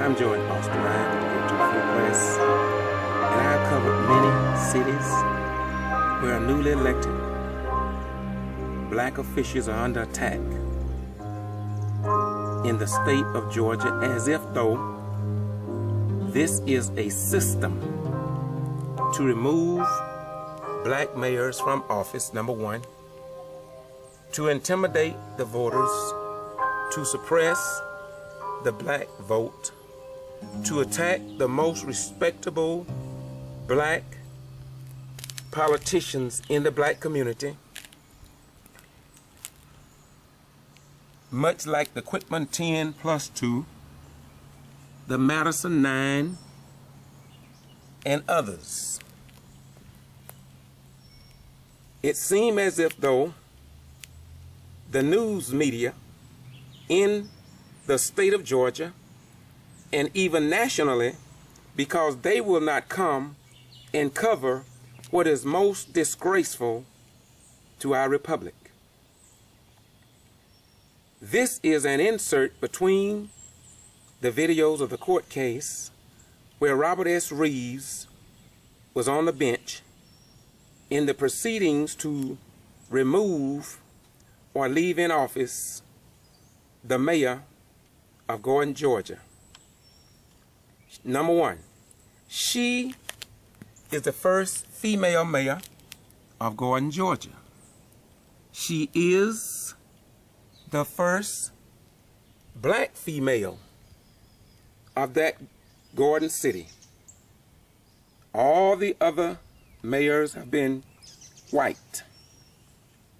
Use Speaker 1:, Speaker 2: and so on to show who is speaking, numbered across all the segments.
Speaker 1: I'm George Boston Ryan with the Full Press, and I have covered many cities where newly elected black officials are under attack in the state of Georgia, as if though this is a system to remove black mayors from office, number one, to intimidate the voters, to suppress the black vote, to attack the most respectable black politicians in the black community, much like the Quitman 10+2, the Madison 9, and others. It seemed as if though the news media in the state of Georgia and even nationally, because they will not come and cover what is most disgraceful to our republic. This is an insert between the videos of the court case where Robert S. Reeves was on the bench in the proceedings to remove or leave in office the mayor of Gordon, Georgia. Number one, she is the first female mayor of Gordon, Georgia. She is the first black female of that Gordon city. All the other mayors have been white.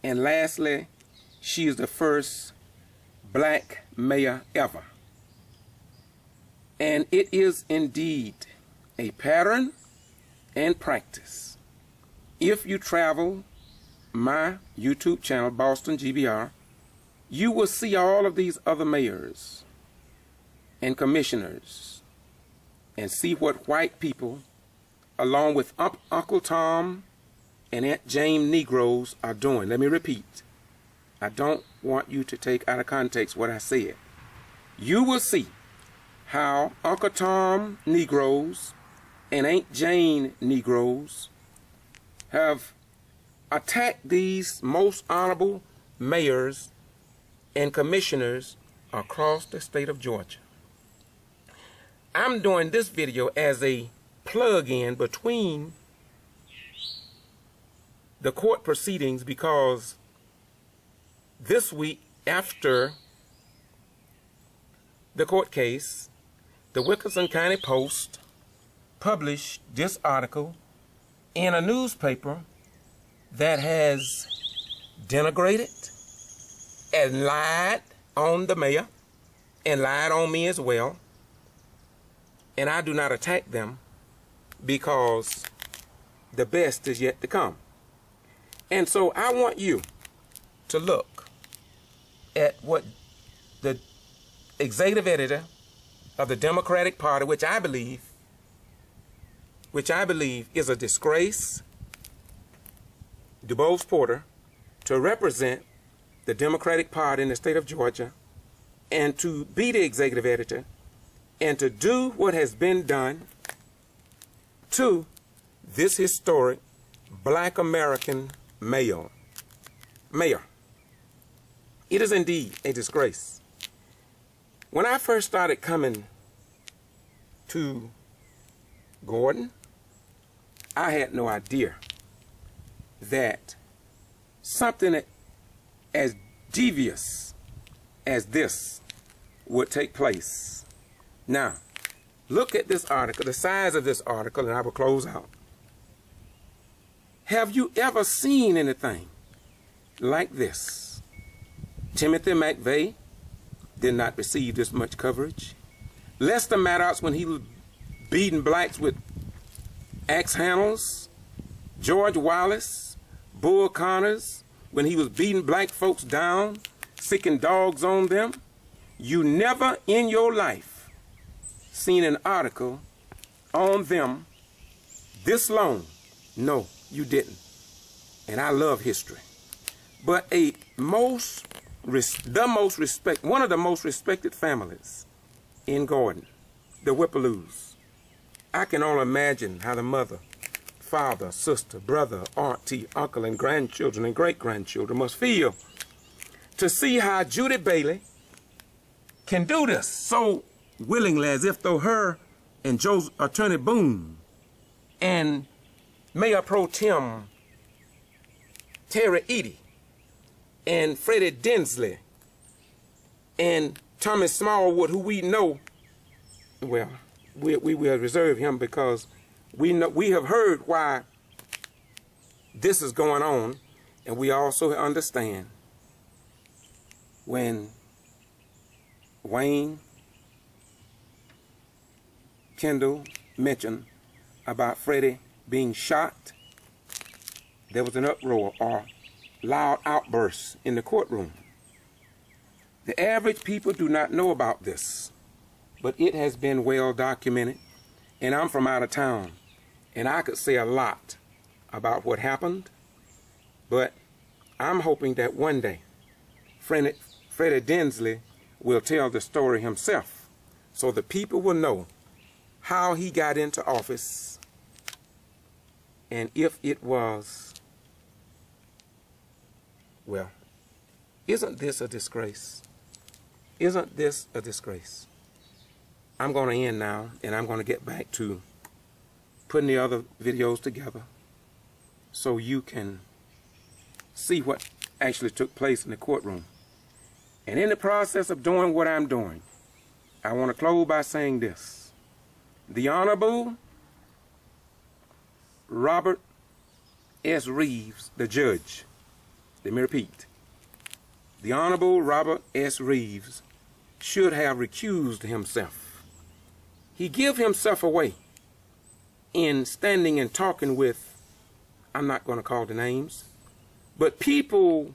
Speaker 1: And lastly, she is the first black mayor ever. And it is indeed a pattern and practice. If you travel my YouTube channel, Boston G.B.R., you will see all of these other mayors and commissioners and see what white people, along with Uncle Tom and Aunt Jane Negroes, are doing. Let me repeat. I don't want you to take out of context what I said. You will see how Uncle Tom Negroes and Aunt Jane Negroes have attacked these most honorable mayors and commissioners across the state of Georgia. I'm doing this video as a plug-in between the court proceedings because this week after the court case, the Wilkinson County Post published this article in a newspaper that has denigrated and lied on the mayor and lied on me as well. And I do not attack them because the best is yet to come. And so I want you to look at what the executive editor of the Democratic Party, which I believe is a disgrace, DuBose Porter, to represent the Democratic Party in the state of Georgia and to be the executive editor and to do what has been done to this historic black American mayor. It is indeed a disgrace. When I first started coming to Gordon, I had no idea that something as devious as this would take place. Now, look at this article, the size of this article, and I will close out. Have you ever seen anything like this? Timothy McVeigh did not receive this much coverage. Lester Maddox, when he was beating blacks with axe handles. George Wallace, Bull Connors, when he was beating black folks down, sicking dogs on them. You never in your life seen an article on them this long. No, you didn't. And I love history. But one of the most respected families in Gordon, the Whippaloos. I can only imagine how the mother, father, sister, brother, auntie, uncle, and grandchildren and great-grandchildren must feel to see how Judy Bailey can do this so willingly, as if though her and Attorney Boone and Mayor Pro Tem Terry Eady and Freddie Dinsley and Tommy Smallwood, who we know, well, we will reserve him because we have heard why this is going on, and we also understand when Wayne Kendall mentioned about Freddie being shot, there was an uproar or loud outbursts in the courtroom. The average people do not know about this, but it has been well documented, and I'm from out of town, and I could say a lot about what happened, but I'm hoping that one day Freddie Dinsley will tell the story himself so the people will know how he got into office and if it was, well, isn't this a disgrace? Isn't this a disgrace? I'm going to end now, and I'm going to get back to putting the other videos together so you can see what actually took place in the courtroom. And in the process of doing what I'm doing, I want to close by saying this. The Honorable Robert S. Reeves, the judge, let me repeat, the Honorable Robert S. Reeves should have recused himself. He gave himself away in standing and talking with, I'm not going to call the names, but people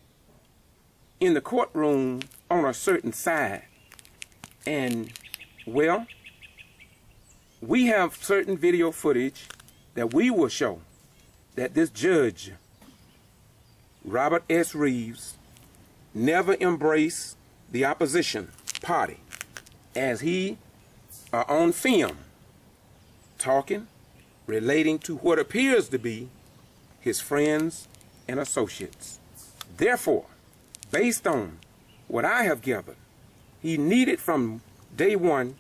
Speaker 1: in the courtroom on a certain side. And, well, we have certain video footage that we will show that this judge, Robert S. Reeves, never embraced the opposition party as he are on film talking, relating to what appears to be his friends and associates. Therefore, based on what I have gathered, he needed from day one,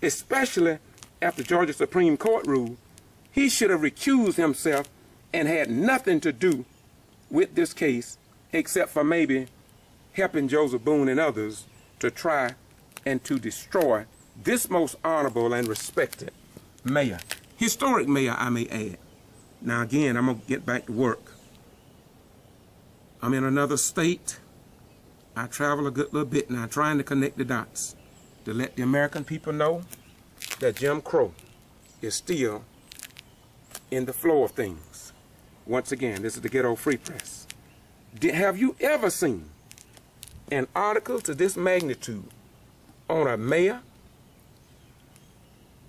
Speaker 1: especially after Georgia Supreme Court ruled, he should have recused himself and had nothing to do with this case except for maybe helping Joseph Boone and others to try and to destroy this most honorable and respected mayor. Historic mayor, I may add. Now again, I'm going to get back to work. I'm in another state. I travel a good little bit now trying to connect the dots to let the American people know that Jim Crow is still in the flow of things. Once again, this is the Ghetto Free Press. Have you ever seen an article to this magnitude on a mayor?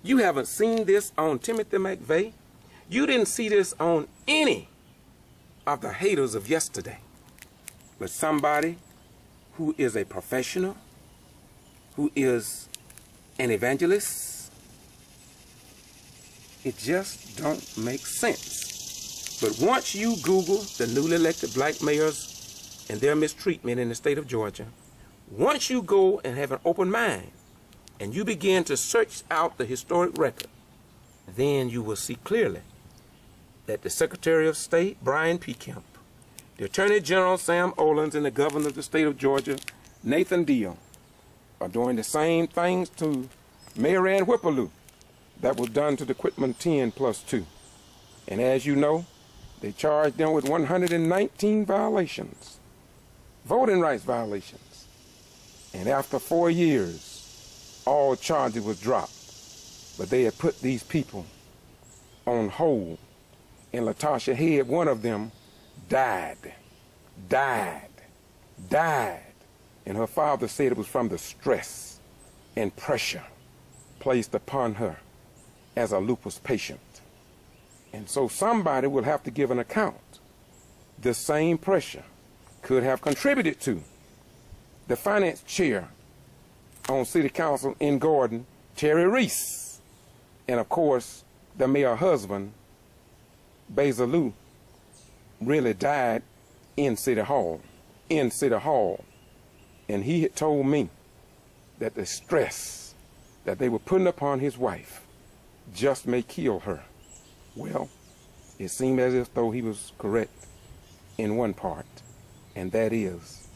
Speaker 1: You haven't seen this on Timothy McVeigh. You didn't see this on any of the haters of yesterday. But somebody who is a professional, who is an evangelist, it just don't make sense. But once you Google the newly elected black mayors and their mistreatment in the state of Georgia, Once you go and have an open mind and you begin to search out the historic record, then you will see clearly that the Secretary of State, Brian P. Kemp, the Attorney General, Sam Olens, and the Governor of the state of Georgia, Nathan Deal, are doing the same things to Mayor Ann Whipperloo that was done to the Quitman 10+2. And as you know, they charged them with 119 violations, voting rights violations. And after 4 years, all charges was dropped. But they had put these people on hold. And Latasha Head, one of them, died. And her father said it was from the stress and pressure placed upon her as a lupus patient. And so somebody will have to give an account. The same pressure could have contributed to the finance chair on City Council in Gordon, Terry Reese, and of course the mayor's husband, Bezalou, really died in City Hall. And he had told me that the stress that they were putting upon his wife just may kill her. Well, it seemed as if though he was correct in one part, and that is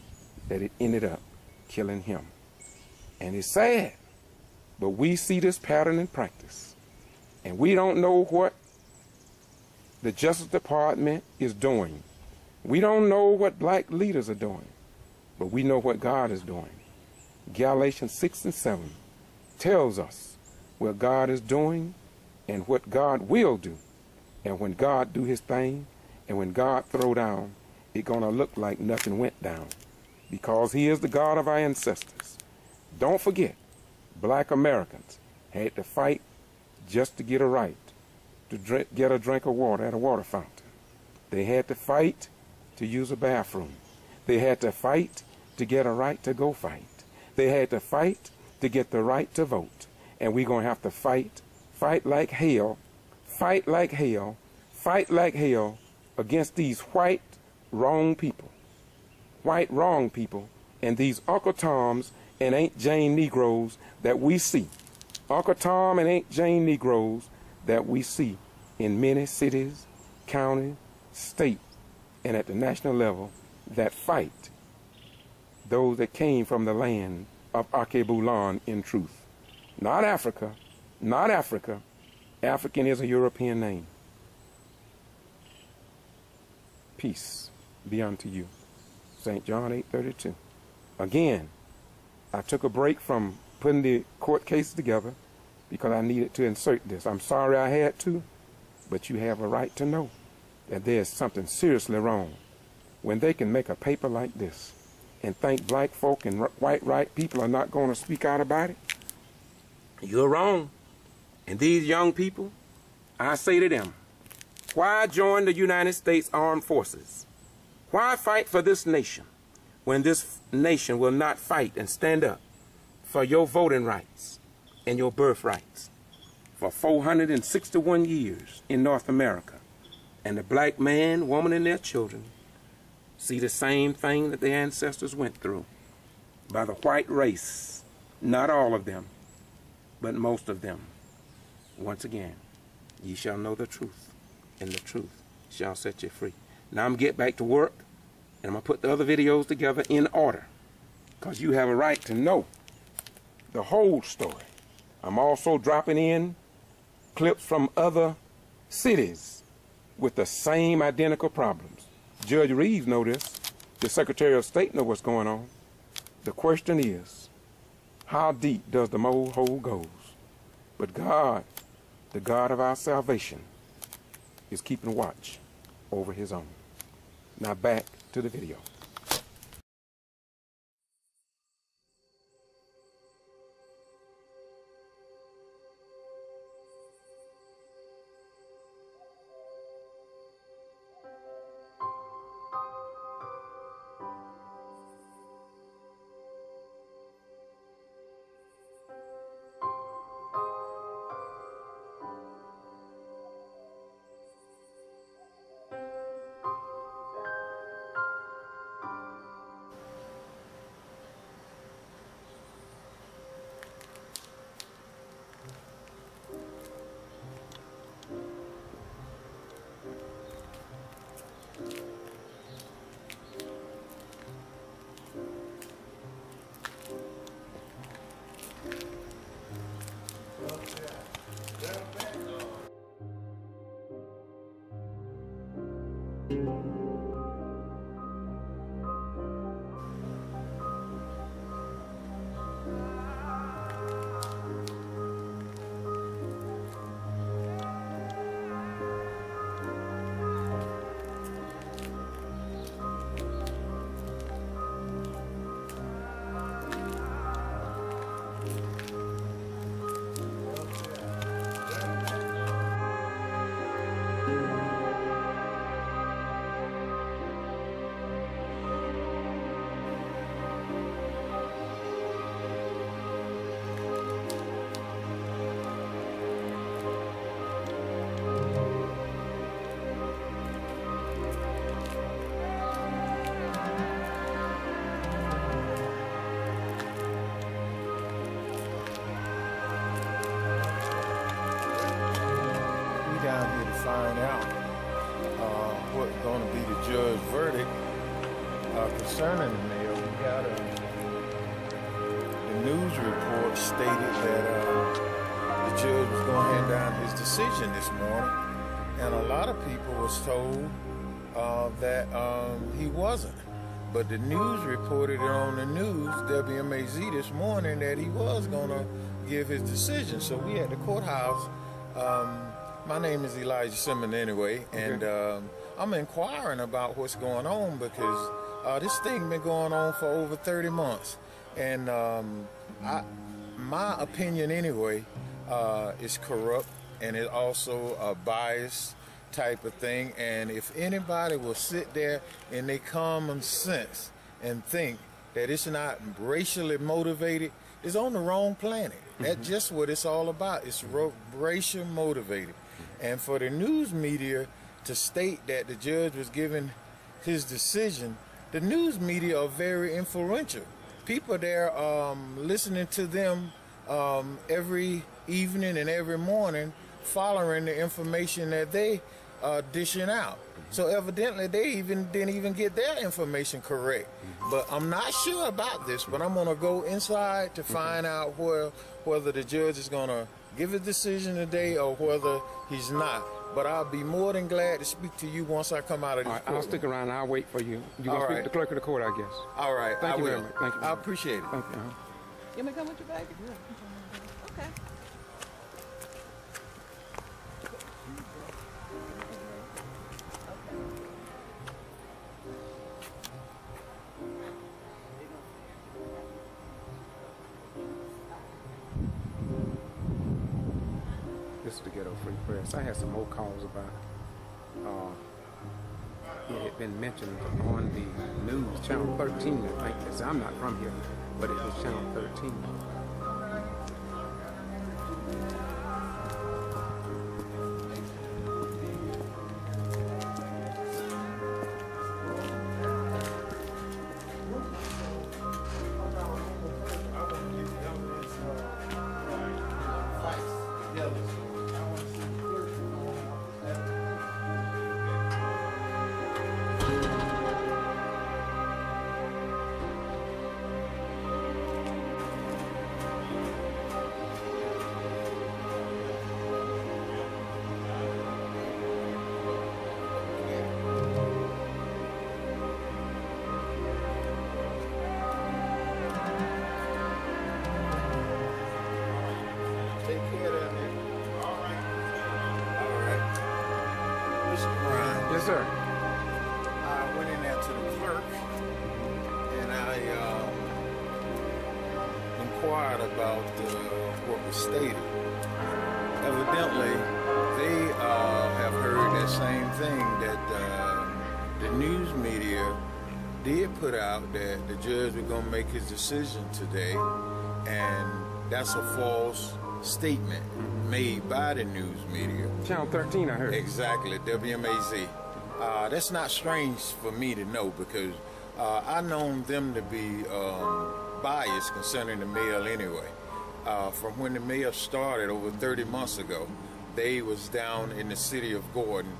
Speaker 1: that it ended up killing him. And it's sad, but we see this pattern in practice, and we don't know what the Justice Department is doing. We don't know what black leaders are doing, but we know what God is doing. Galatians 6 and 7 tells us what God is doing and what God will do. And when God do his thing, and when God throw down, it's going to look like nothing went down, because he is the God of our ancestors. Don't forget, black Americans had to fight just to get a right to get a drink of water at a water fountain. They had to fight to use a bathroom. They had to fight to get a right to go fight. They had to fight to get the right to vote. And we're going to have to fight like hell, fight like hell against these white wrong people, and these Uncle Toms and Aunt Jane Negroes that we see. Uncle Tom and Aunt Jane Negroes that we see in many cities, counties, state, and at the national level that fight those that came from the land of Akebulan in truth. Not Africa, not Africa. African is a European name. Peace be unto you. St. John 8:32. Again, I took a break from putting the court cases together because I needed to insert this. I'm sorry I had to, but you have a right to know that there's something seriously wrong when they can make a paper like this and think black folk and white right people are not going to speak out about it. You're wrong. And these young people, I say to them, why join the United States Armed Forces? Why fight for this nation when this nation will not fight and stand up for your voting rights and your birth rights? For 461 years in North America, and the black man, woman, and their children see the same thing that their ancestors went through by the white race. Not all of them, but most of them. Once again, ye shall know the truth, and the truth shall set you free. Now I'm get back to work, and I'm going to put the other videos together in order, because you have a right to know the whole story. I'm also dropping in clips from other cities with the same identical problems. Judge Reeves knows this. The Secretary of State knows what's going on. The question is, how deep does the mole hole goes? But God, the God of our salvation, is keeping watch over his own. Now back to the video.
Speaker 2: Down here to find out what's going to be the judge's verdict concerning the mail. We got the news report stated that the judge was going to hand down his decision this morning, and a lot of people was told that he wasn't. But the news reported it on the news, WMAZ, this morning that he was going to give his decision. So we at the courthouse. My name is Elijah Simmons anyway, and I'm inquiring about what's going on because this thing been going on for over 30 months. And my opinion anyway is corrupt, and it's also a biased type of thing. And if anybody will sit there in their common sense and think that it's not racially motivated, is on the wrong planet. That's just what it's all about. It's racial motivated. And for the news media to state that the judge was giving his decision, the news media are very influential. People there listening to them every evening and every morning, following the information that they are dishing out. So evidently they didn't even get their information correct. But I'm not sure about this, but I'm going to go inside to find out whether the judge is going to give a decision today or whether he's not. But I'll be more than glad to speak to you once I come out of this court.
Speaker 1: I'll stick around and I'll wait for you. You're going to speak to the clerk of the court, I guess.
Speaker 2: All right.
Speaker 1: Thank you very much. Thank you.
Speaker 2: I appreciate it.
Speaker 1: Thank you.
Speaker 3: You want me to come with your bag? Okay.
Speaker 1: This is the Ghetto Free Press. I had some more calls about it had been mentioned on the news, Channel 13, I think. I'm not from here, but it was Channel 13. Yes, sir.
Speaker 2: I went in there to the clerk and I inquired about what was stated. Evidently, they have heard that same thing, that the news media did put out that the judge was going to make his decision today, and that's a false statement made by the news media.
Speaker 1: Channel 13, I heard.
Speaker 2: Exactly, WMAZ. That's not strange for me to know, because I known them to be biased concerning the mail anyway. From when the mail started over 30 months ago, they was down in the city of Gordon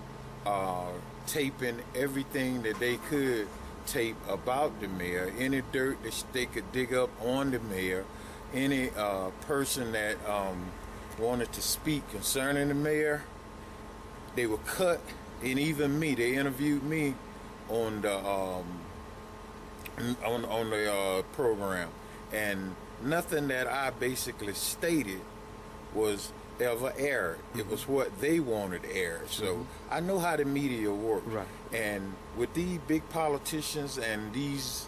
Speaker 2: taping everything that they could tape about the mayor, any dirt that they could dig up on the mayor, any person that wanted to speak concerning the mayor, they would cut and even me, they interviewed me on the program, and nothing that I basically stated was ever aired. It was what they wanted aired. So I know how the media works.
Speaker 1: Right.
Speaker 2: And with these big politicians and these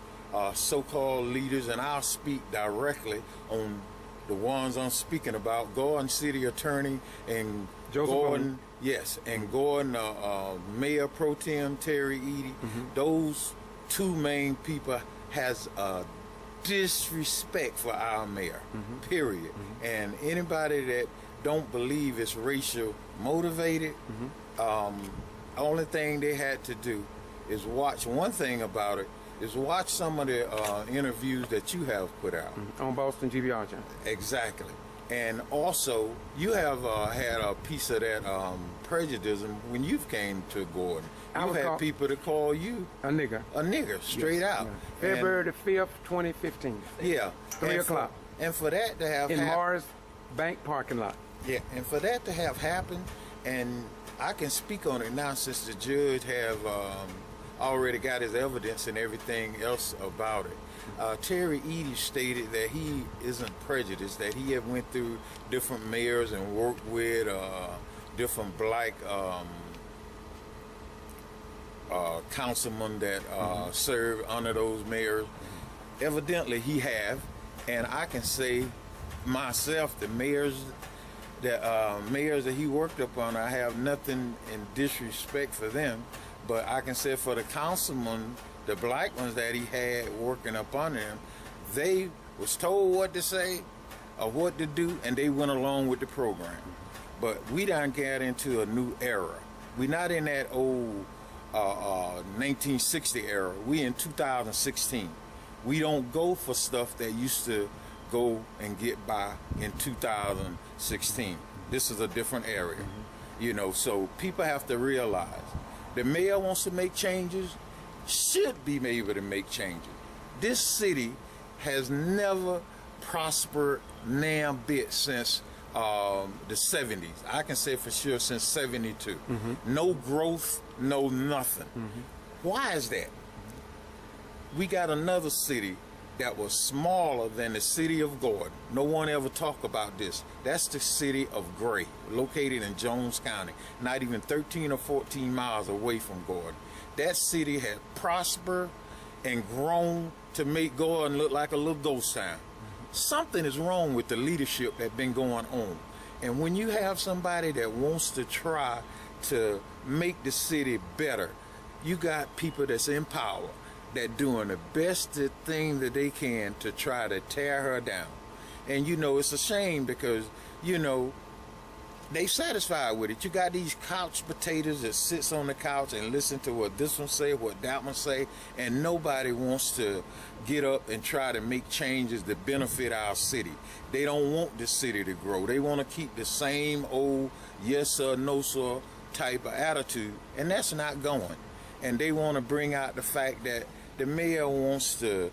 Speaker 2: so-called leaders, and I'll speak directly on the ones I'm speaking about, Gordon City Attorney and
Speaker 1: Joseph
Speaker 2: Gordon, yes, and Gordon Mayor Pro Tem Terry Eady. Those two main people has a disrespect for our mayor, period. And anybody that don't believe it's racial motivated, only thing they had to do is watch. One thing about it is watch some of the interviews that you have put out
Speaker 1: on Boston G.B.R. channel.
Speaker 2: Exactly. And also you have had a piece of that prejudice when you came to Gordon. You had people to call you
Speaker 1: a nigger.
Speaker 2: A nigger, straight out.
Speaker 1: Yeah. February the 5th, 2015.
Speaker 2: Yeah.
Speaker 1: 3 o'clock.
Speaker 2: And for that to have
Speaker 1: in Mars Bank parking lot.
Speaker 2: Yeah, and for that to have happened, and I can speak on it now since the judge have already got his evidence and everything else about it. Terry Eady stated that he isn't prejudiced, that he had went through different mayors and worked with different black councilmen that served under those mayors. Evidently he have, and I can say myself, the mayors that he worked upon, I have nothing in disrespect for them, but I can say for the councilmen, the black ones that he had working up on him, they was told what to say or what to do, and they went along with the program. But we done got into a new era. We're not in that old 1960 era. We in 2016. We don't go for stuff that used to go and get by in 2016. This is a different area, you know, so people have to realize the mayor wants to make changes, should be able to make changes. This city has never prospered damn bit since the 70s. I can say for sure since 72. No growth, no nothing. Why is that? We got another city that was smaller than the city of Gordon. No one ever talk about this. That's the city of Gray, located in Jones County, not even 13 or 14 miles away from Gordon. That city had prospered and grown to make Gordon look like a little ghost town. Something is wrong with the leadership that's been going on. And when you have somebody that wants to try to make the city better, you got people that's in power that doing the best thing that they can to try to tear her down. And you know, it's a shame because, you know, they satisfied with it. You got these couch potatoes that sits on the couch and listen to what this one say, what that one say, and nobody wants to get up and try to make changes that benefit our city. They don't want the city to grow. They want to keep the same old yes sir, no sir type of attitude, and that's not going. And they want to bring out the fact that the mayor wants to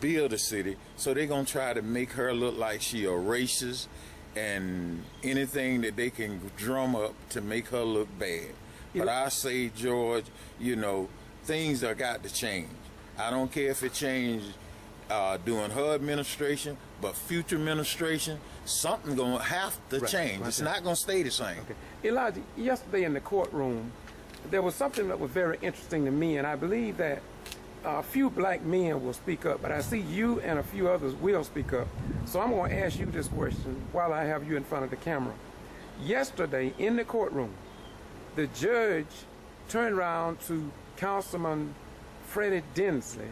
Speaker 2: build a city, so they're going to try to make her look like she a racist and anything that they can drum up to make her look bad. But I say, George, you know, things are got to change. I don't care if it changed during her administration, but future administration, something going to have to change. It's not going to stay the same.
Speaker 1: Elijah, yesterday in the courtroom, there was something that was very interesting to me, and I believe that a few black men will speak up, but I see you and a few others will speak up. So I'm going to ask you this question while I have you in front of the camera. Yesterday in the courtroom, the judge turned around to Councilman Freddie Dinsley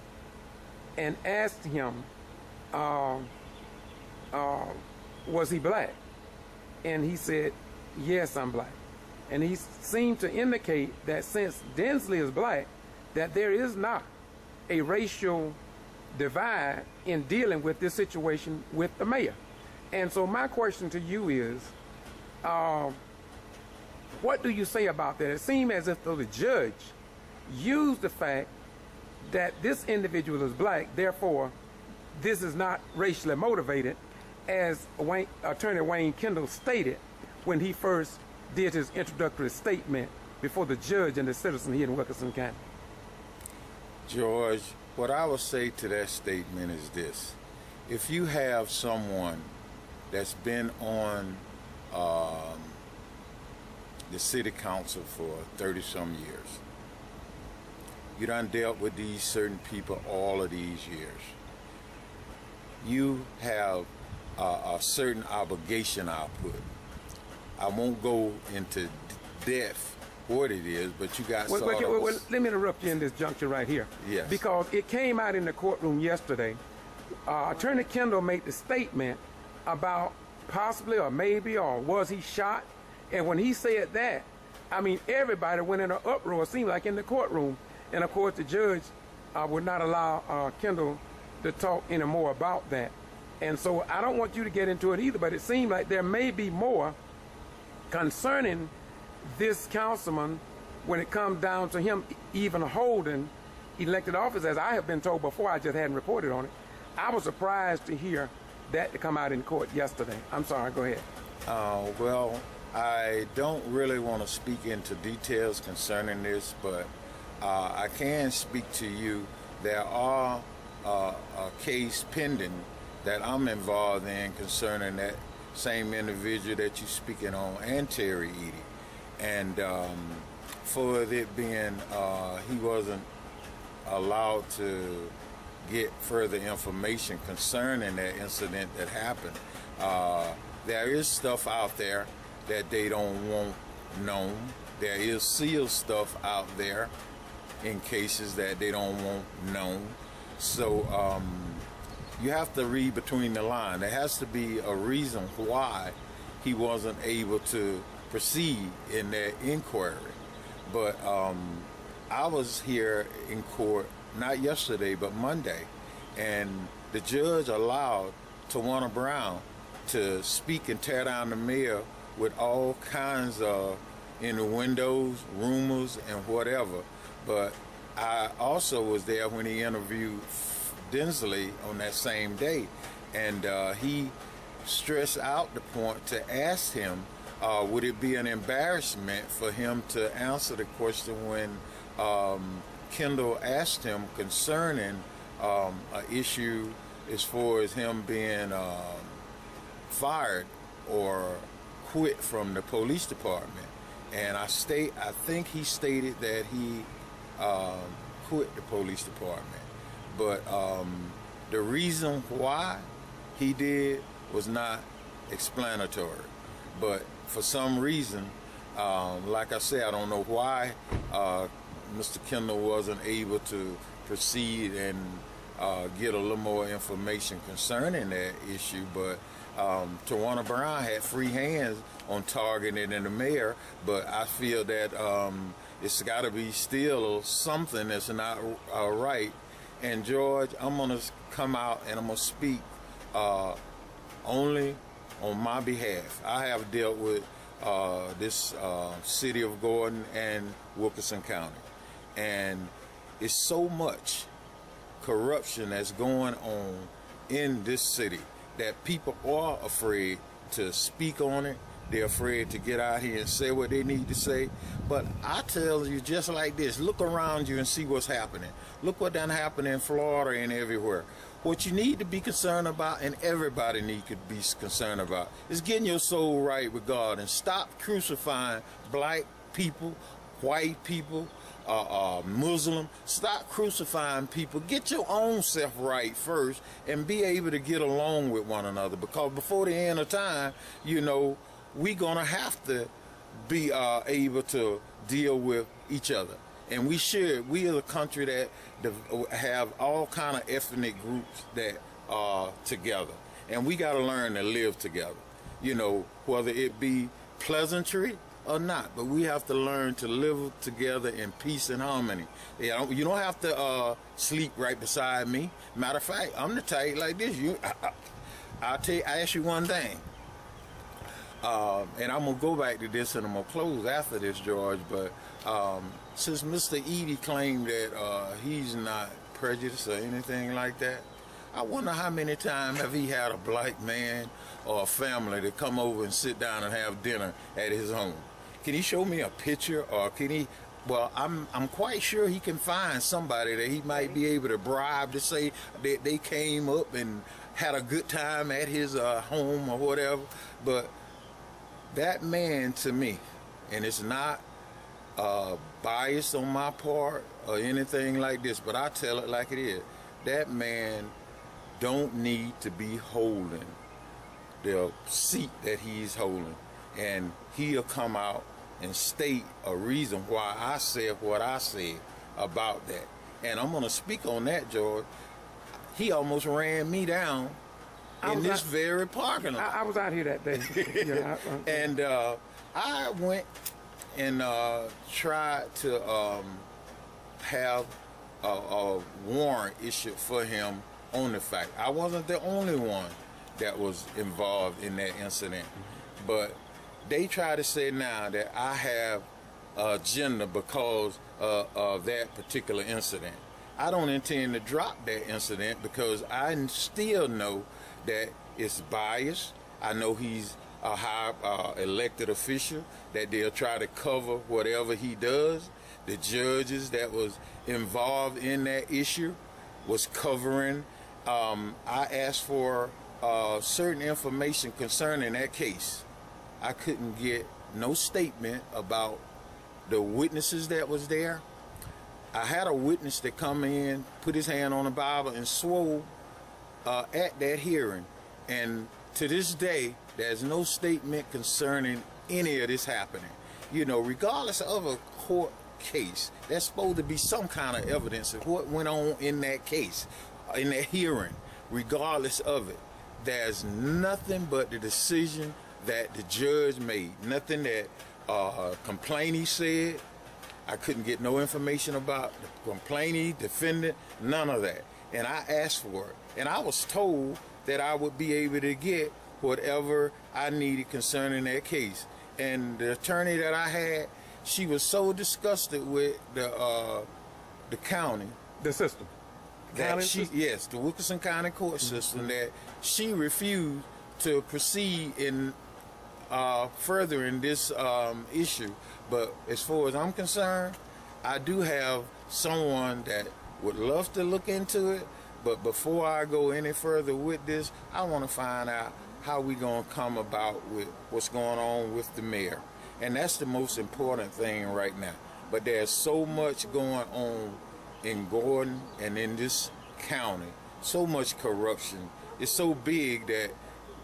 Speaker 1: and asked him, was he black? And he said, yes, I'm black. And he seemed to indicate that since Dinsley is black, that there is not a racial divide in dealing with this situation with the mayor. And so my question to you is, what do you say about that? It seemed as if though the judge used the fact that this individual is black, therefore this is not racially motivated, as Attorney Wayne Kendall stated when he first did his introductory statement before the judge and the citizen here in Wilkinson County?
Speaker 2: George, what I would say to that statement is this. If you have someone that's been on the city council for 30-some years, you done dealt with these certain people all of these years, you have a certain obligation I'll put. I won't go into depth what it is, but you got
Speaker 1: Well, let me interrupt you in this juncture right here.
Speaker 2: Yes.
Speaker 1: Because it came out in the courtroom yesterday. Attorney Kendall made the statement about possibly or maybe or was he shot? And when he said that, I mean, everybody went in an uproar, it seemed like, in the courtroom. And of course, the judge would not allow Kendall to talk anymore about that. And so I don't want you to get into it either, but it seemed like there may be more concerning this councilman when it comes down to him even holding elected office, as I have been told before. I just hadn't reported on it. I was surprised to hear that to come out in court yesterday. I'm sorry, go ahead.
Speaker 2: Well, I don't really want to speak into details concerning this, but I can speak to you. There are a case pending that I'm involved in concerning that same individual that you're speaking on, and Terry Edie. And for it being, he wasn't allowed to get further information concerning that incident that happened. There is stuff out there that they don't want known. There is sealed stuff out there in cases that they don't want known. So you have to read between the lines. There has to be a reason why he wasn't able to proceed in that inquiry. But I was here in court, not yesterday, but Monday, and the judge allowed Tawana Brown to speak and tear down the mayor with all kinds of innuendos, rumors, and whatever. But I also was there when he interviewed Dinsley on that same day, and he stressed out the point to ask him, would it be an embarrassment for him to answer the question when Kendall asked him concerning an issue as far as him being fired or quit from the police department. And I think he stated that he quit the police department. But the reason why he did was not explanatory. But for some reason, like I said, I don't know why Mr. Kendall wasn't able to proceed and get a little more information concerning that issue. But Tawana Brown had free hands on targeting the mayor, but I feel that it's got to be still something that's not right. And George, I'm going to come out and I'm going to speak only on my behalf. I have dealt with this city of Gordon and Wilkinson County, and it's so much corruption that's going on in this city that people are afraid to speak on it. They're afraid to get out here and say what they need to say. But I tell you, just like this, look around you and see what's happening. Look what done happened in Florida and everywhere. What you need to be concerned about, and everybody needs to be concerned about, is getting your soul right with God and stop crucifying black people, white people, Muslim. Stop crucifying people. Get your own self right first and be able to get along with one another, because before the end of time, you know, we're going to have to be able to deal with each other. And we should. We are a country that have all kind of ethnic groups that are together. And we got to learn to live together, you know, whether it be pleasantry or not. But we have to learn to live together in peace and harmony. You don't have to sleep right beside me. Matter of fact, I'm the type like this. I ask you one thing. And I'm going to go back to this and I'm going to close after this, George. But since Mr. Edie claimed that he's not prejudiced or anything like that, I wonder how many times have he had a black man or a family to come over and sit down and have dinner at his home. can he show me a picture, or can he? Well, I'm quite sure he can find somebody that he might be able to bribe to say that they came up and had a good time at his home or whatever. But that man, to me, and it's not biased on my part or anything like this, but I tell it like it is. That man don't need to be holding the seat that he's holding, and he'll come out and state a reason why I said what I said about that. And I'm going to speak on that, George. He almost ran me down in this very parking lot.
Speaker 1: I was out here that day. Yeah,
Speaker 2: and I went and tried to have a warrant issued for him on the fact. I wasn't the only one that was involved in that incident, but they try to say now that I have an agenda because of that particular incident. I don't intend to drop that incident because I still know that it's biased. I know he's a high elected official, that they'll try to cover whatever he does. The judges that was involved in that issue was covering. I asked for certain information concerning that case. I couldn't get no statement about the witnesses that was there. I had a witness that come in, put his hand on the Bible and swore at that hearing. And to this day, there's no statement concerning any of this happening. You know, regardless of a court case, there's supposed to be some kind of evidence of what went on in that case, in that hearing. Regardless of it, there's nothing but the decision that the judge made. Nothing that complainee said. I couldn't get no information about the complainee, defendant, none of that. And I asked for it. And I was told that I would be able to get whatever I needed concerning that case. And the attorney that I had, she was so disgusted with the county.
Speaker 1: The system.
Speaker 2: That yes, the Wilkinson County court system, that she refused to proceed in furthering this issue. But as far as I'm concerned, I do have someone that would love to look into it. But before I go any further with this, I want to find out how we going to come about with what's going on with the mayor. And that's the most important thing right now. But there's so much going on in Gordon and in this county, so much corruption. It's so big that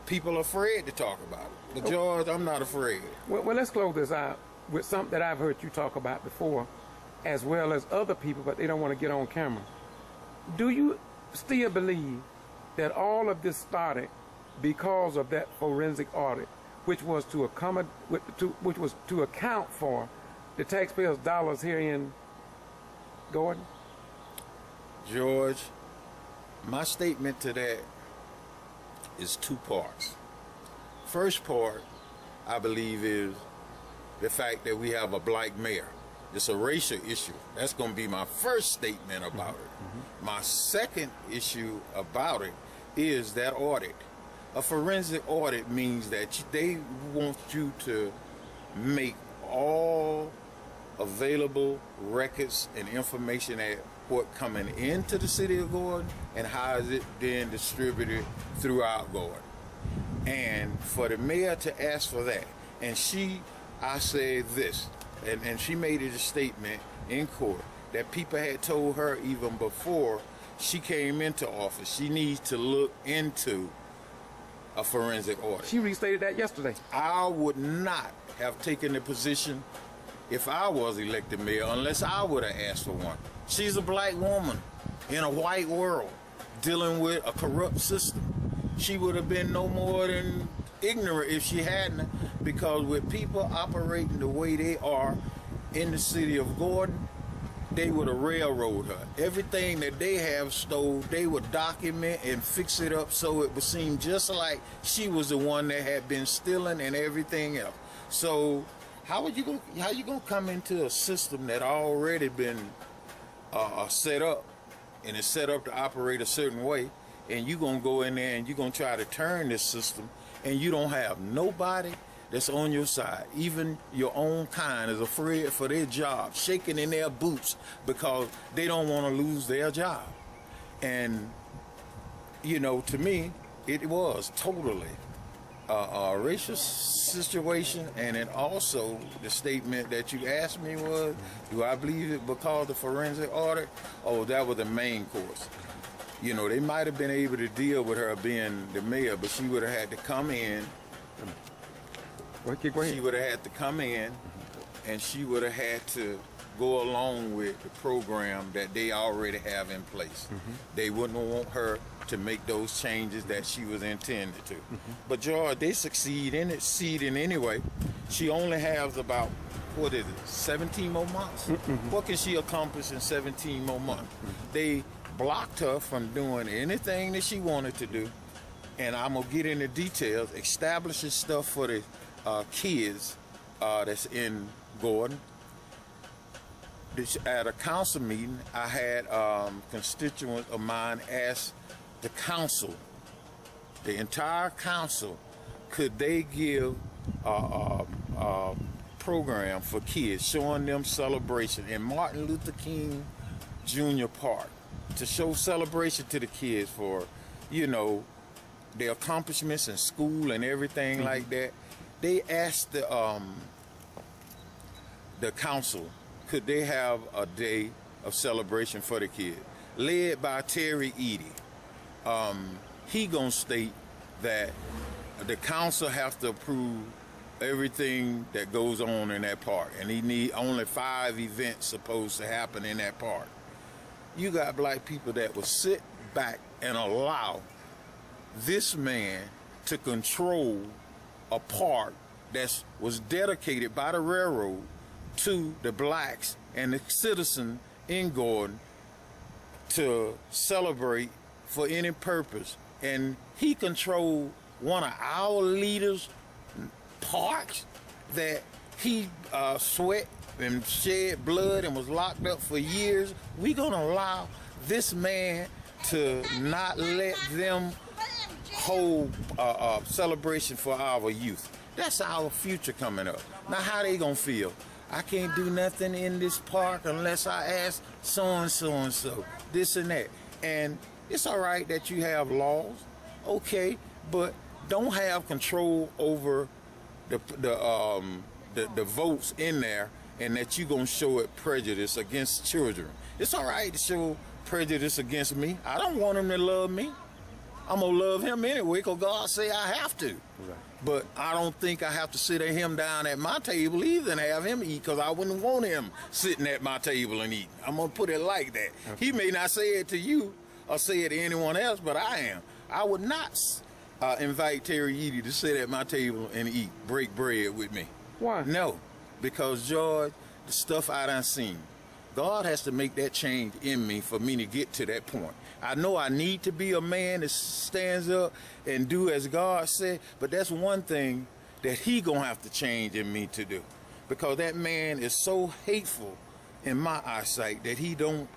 Speaker 2: people are afraid to talk about it. But George, I'm not afraid.
Speaker 1: Well, let's close this out with something that I've heard you talk about before, as well as other people, but they don't want to get on camera. Do you still believe that all of this started because of that forensic audit, which was to account for the taxpayers' dollars here in Gordon?
Speaker 2: George, my statement to that is two parts. First part, I believe, is the fact that we have a black mayor. It's a racial issue. That's going to be my first statement about it. My second issue about it is that audit. A forensic audit means that they want you to make all available records and information at what coming into the city of Gordon and how is it then distributed throughout Gordon. And for the mayor to ask for that, and I said this, and she made it a statement in court that people had told her even before she came into office, she needs to look into a forensic audit.
Speaker 1: She restated that yesterday.
Speaker 2: I would not have taken the position if I was elected mayor unless I would have asked for one. She's a black woman in a white world dealing with a corrupt system. She would have been no more than ignorant if she hadn't, because with people operating the way they are in the city of Gordon, they would have railroaded her. Everything that they have stole, they would document and fix it up so it would seem just like she was the one that had been stealing and everything else. So how you gonna come into a system that already been set up and is set up to operate a certain way, and you gonna go in there and you gonna try to turn this system, and you don't have nobody that's on your side. Even your own kind is afraid for their job, shaking in their boots because they don't want to lose their job. And, you know, to me, it was totally a racial situation. And it also, the statement that you asked me was, do I believe it because of the forensic audit? Oh, that was the main course. You know, they might have been able to deal with her being the mayor, but she would have had to come in. She would have had to come in, and she would have had to go along with the program that they already have in place. They wouldn't want her to make those changes that she was intended to. But George, they succeed in anyway. She only has about, 17 more months? What can she accomplish in 17 more months? They blocked her from doing anything that she wanted to do. And I'm gonna get into details, establishing stuff for the kids that's in Gordon. At a council meeting, I had constituents of mine ask the council, the entire council, could they give a program for kids, showing them celebration in Martin Luther King Jr. Park, to show celebration to the kids for, you know, their accomplishments in school and everything like that. They asked the council, could they have a day of celebration for the kids, led by Terry Eady. He gonna state that the council have to approve everything that goes on in that park, and he need only 5 events supposed to happen in that park. You got black people that will sit back and allow this man to control a park that was dedicated by the railroad to the blacks and the citizens in Gordon to celebrate for any purpose. And he controlled one of our leaders' parks that he sweat and shed blood and was locked up for years. We gonna allow this man to not let them hold a celebration for our youth? That's our future coming up. Now, how they gonna feel? I can't do nothing in this park unless I ask so-and-so and so, this and that. And it's all right that you have laws, okay, but don't have control over the votes in there, and that you gonna show it prejudice against children. It's all right to show prejudice against me. I don't want him to love me. I'm gonna love him anyway because God say I have to. Right. But I don't think I have to sit him down at my table either and have him eat, because I wouldn't want him sitting at my table and eating. I'm gonna put it like that. Okay. He may not say it to you or say it to anyone else, but I am. I would not invite Terry Eady to sit at my table and eat, break bread with me.
Speaker 1: Why?
Speaker 2: No, because George, the stuff I done seen, God has to make that change in me for me to get to that point. I know I need to be a man that stands up and do as God said, but that's one thing that he gonna have to change in me to do, because that man is so hateful in my eyesight that he don't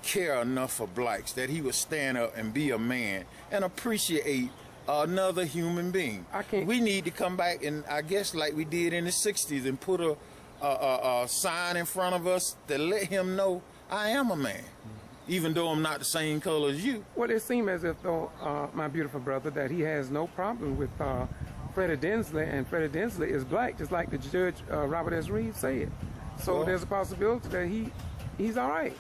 Speaker 2: care enough for blacks, that he would stand up and be a man and appreciate another human being. We need to come back, and I guess like we did in the 60s, and put a sign in front of us to let him know I am a man, even though I'm not the same color as you.
Speaker 1: Well, it seems as if, though, my beautiful brother, that he has no problem with Freddie Densley, and Freddie Densley is black, just like the judge Robert S. Reeves said. So well, there's a possibility that he's all right.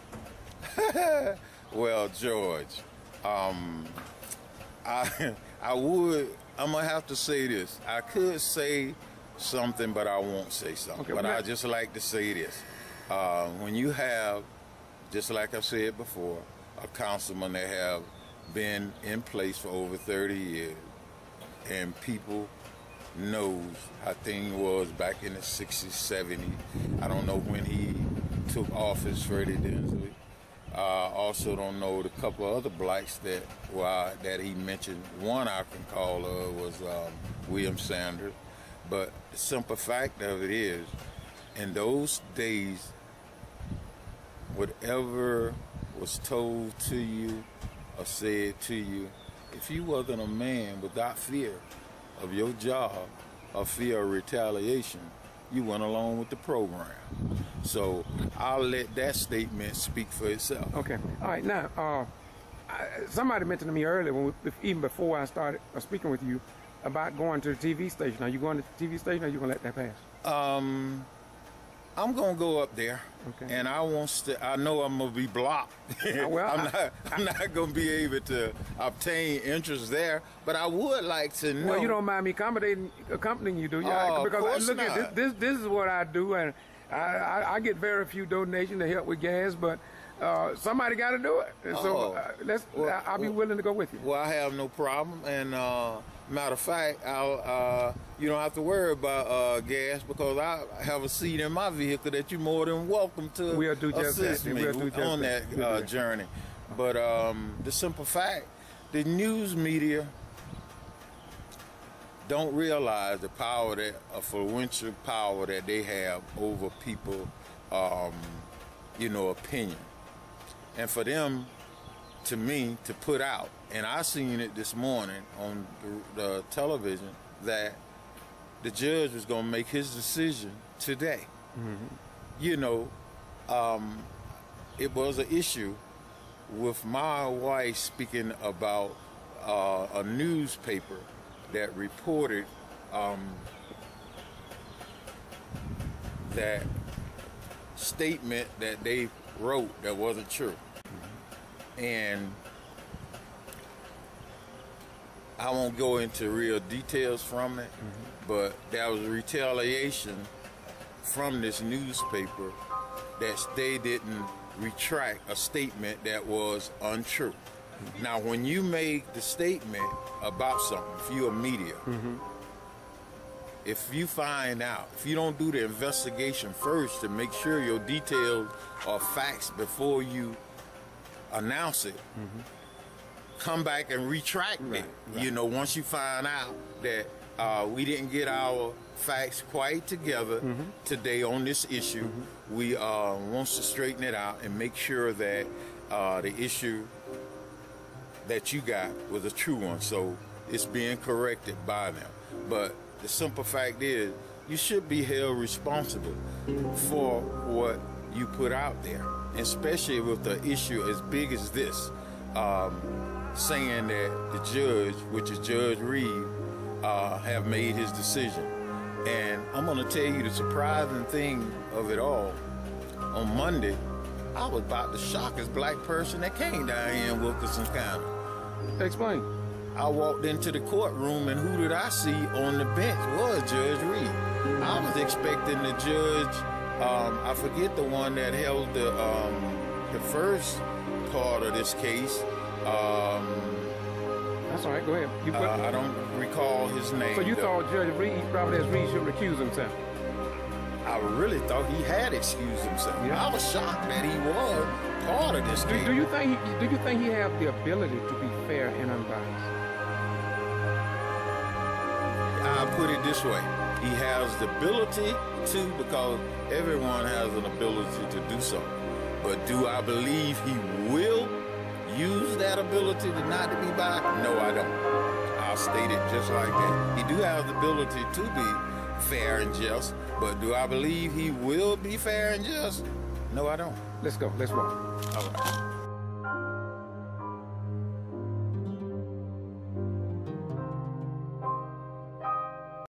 Speaker 2: Well, George, I'm gonna have to say this. I could say something, but I won't say something. Okay, but I just like to say this. When you have, just like I said before, a councilman that have been in place for over 30 years, and people knows how things was back in the 60s, 70s. I don't know when he took office, Freddie Densley. Also don't know the couple of other blacks that he mentioned. One I can call was William Sanders. But the simple fact of it is, in those days, whatever was told to you or said to you, if you wasn't a man without fear of your job or fear of retaliation, you went along with the program. So I'll let that statement speak for itself.
Speaker 1: Okay. All right. Now, somebody mentioned to me earlier, even before I started speaking with you, about going to the TV station. Are you going to the TV station, or are you going to let that pass?
Speaker 2: I'm gonna go up there,
Speaker 1: okay.
Speaker 2: And I know I'm gonna be blocked.
Speaker 1: Well,
Speaker 2: I'm not gonna be able to obtain interest there, but I would like to know.
Speaker 1: Well, you don't mind me accompanying you, do you?
Speaker 2: Oh,
Speaker 1: because
Speaker 2: of course
Speaker 1: look
Speaker 2: not.
Speaker 1: at this is what I do, and I get very few donations to help with gas, but somebody got to do it. And so I'll be willing to go with you.
Speaker 2: Well, I have no problem, and matter of fact, you don't have to worry about gas, because I have a seat in my vehicle that you're more than welcome to assist me on that journey. But the simple fact, the news media don't realize the power, that influential power that they have over people, opinion. And for them, to me, to put out, and I seen it this morning on the television, that the judge was going to make his decision today. Mm-hmm. It was an issue with my wife speaking about a newspaper that reported that statement that they wrote that wasn't true. And I won't go into real details from it, but there was retaliation from this newspaper that they didn't retract a statement that was untrue. Now, when you make the statement about something, if you're a media, if you find out, if you don't do the investigation first to make sure your details are facts before you announce it, come back and retract it. Right. Once you find out that we didn't get our facts quite together today on this issue, we wants to straighten it out and make sure that the issue that you got was a true one. So it's being corrected by them. But the simple fact is, you should be held responsible for what you put out there, especially with the issue as big as this, saying that the judge, which is Judge Reed, have made his decision. And I'm going to tell you the surprising thing of it all. On Monday, I was about the shockest black person that came down here in Wilkinson County.
Speaker 1: Explain.
Speaker 2: I walked into the courtroom, and who did I see on the bench was Judge Reed. I was expecting the judge, I forget the one that held the first part of this case.
Speaker 1: That's all right, go ahead.
Speaker 2: I don't recall his name.
Speaker 1: So you thought Judge Reed, Robert S. Reed, should recuse himself?
Speaker 2: I really thought he had excused himself.
Speaker 1: Yeah.
Speaker 2: I was shocked that he was part of this case.
Speaker 1: Do you think he have the ability to be fair and unbiased?
Speaker 2: I'll put it this way. He has the ability to, because everyone has an ability to do something. But do I believe he will use that ability to not to be biased? No, I don't. I'll state it just like that. He do have the ability to be fair and just, but do I believe he will be fair and just? No, I don't.
Speaker 1: Let's go. Let's roll.
Speaker 2: All right.